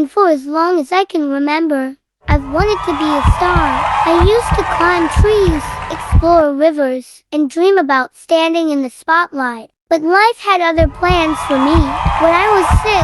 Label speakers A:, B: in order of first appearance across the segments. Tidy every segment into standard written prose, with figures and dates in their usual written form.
A: and for as long as I can remember, I've wanted to be a star. I used to climb trees, explore rivers, and dream about standing in the spotlight. But life had other plans for me. When I was 6,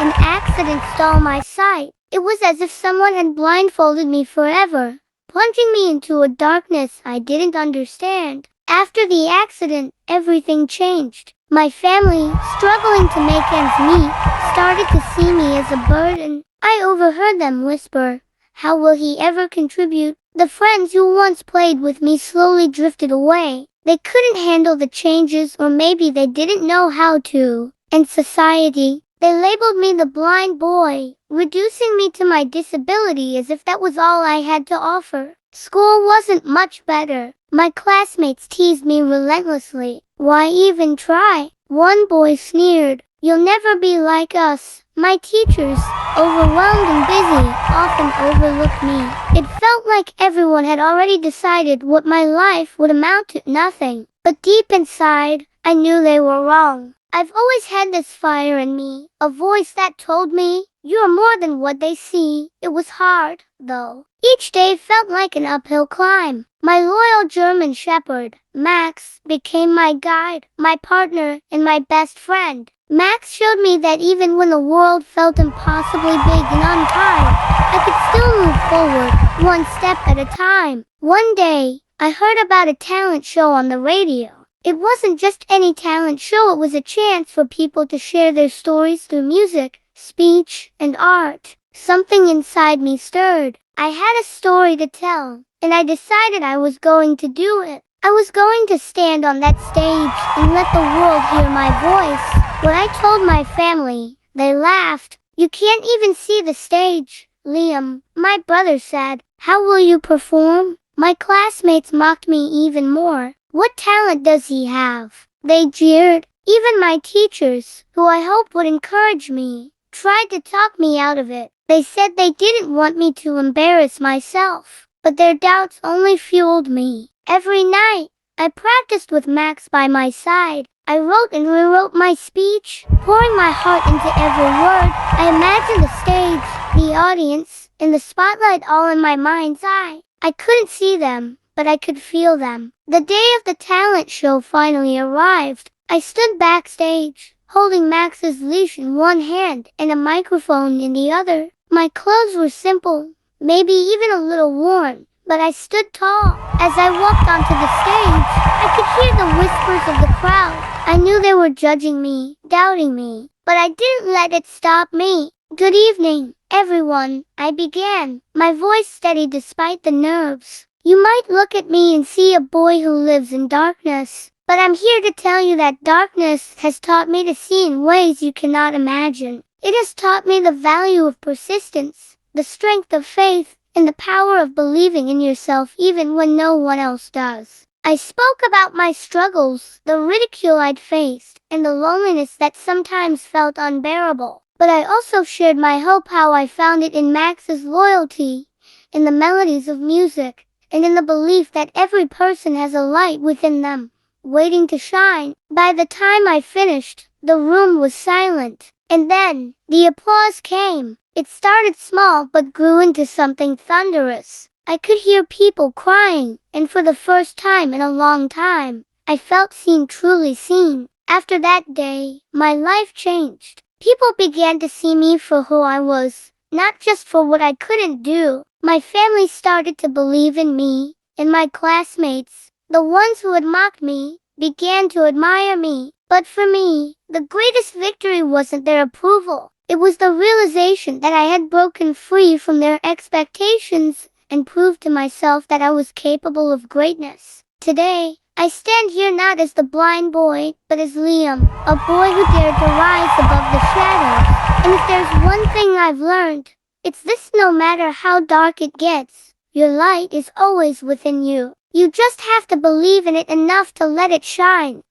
A: an accident stole my sight. It was as if someone had blindfolded me forever, plunging me into a darkness I didn't understand. After the accident, everything changed. My family, struggling to make ends meet, started to see me as a burden. I overheard them whisper, "How will he ever contribute?" The friends who once played with me slowly drifted away. They couldn't handle the changes, or maybe they didn't know how to. And society, they labeled me the blind boy, reducing me to my disability as if that was all I had to offer. School wasn't much better. My classmates teased me relentlessly. "Why even try?" One boy sneered, "You'll never be like us." My teachers, overwhelmed and busy, often overlooked me. It felt like everyone had already decided what my life would amount to: nothing. But deep inside, I knew they were wrong. I've always had this fire in me, a voice that told me, "You're more than what they see." It was hard, though. Each day felt like an uphill climb. My loyal German shepherd, Max, became my guide, my partner, and my best friend. Max showed me that even when the world felt impossibly big and unkind, I could still move forward, one step at a time. One day, I heard about a talent show on the radio. It wasn't just any talent show, it was a chance for people to share their stories through music, speech, and art. Something inside me stirred. I had a story to tell, and I decided I was going to do it. I was going to stand on that stage and let the world hear my voice. When I told my family, they laughed. "You can't even see the stage, Liam," my brother said. "How will you perform?" My classmates mocked me even more. "What talent does he have?" They jeered. Even my teachers, who I hoped would encourage me, tried to talk me out of it. They said they didn't want me to embarrass myself. But their doubts only fueled me. Every night, I practiced with Max by my side. I wrote and rewrote my speech, pouring my heart into every word. I imagined the stage, the audience, and the spotlight all in my mind's eye. I couldn't see them, but I could feel them. The day of the talent show finally arrived. I stood backstage, holding Max's leash in one hand and a microphone in the other. My clothes were simple, maybe even a little worn, but I stood tall. As I walked onto the stage, I could hear the whispers of the crowd. I knew they were judging me, doubting me, but I didn't let it stop me. "Good evening, everyone," I began, my voice steady despite the nerves. "You might look at me and see a boy who lives in darkness, but I'm here to tell you that darkness has taught me to see in ways you cannot imagine. It has taught me the value of persistence, the strength of faith, and the power of believing in yourself even when no one else does." I spoke about my struggles, the ridicule I'd faced, and the loneliness that sometimes felt unbearable. But I also shared my hope, how I found it in Max's loyalty, in the melodies of music, and in the belief that every person has a light within them, waiting to shine. By the time I finished, the room was silent. And then, the applause came. It started small but grew into something thunderous. I could hear people crying, and for the first time in a long time, I felt seen, truly seen. After that day, my life changed. People began to see me for who I was, not just for what I couldn't do. My family started to believe in me, and my classmates, the ones who had mocked me, began to admire me. But for me, the greatest victory wasn't their approval. It was the realization that I had broken free from their expectations and proved to myself that I was capable of greatness. Today, I stand here not as the blind boy, but as Liam, a boy who dared to rise above the shadows. And if there's one thing I've learned, it's this: no matter how dark it gets, your light is always within you. You just have to believe in it enough to let it shine.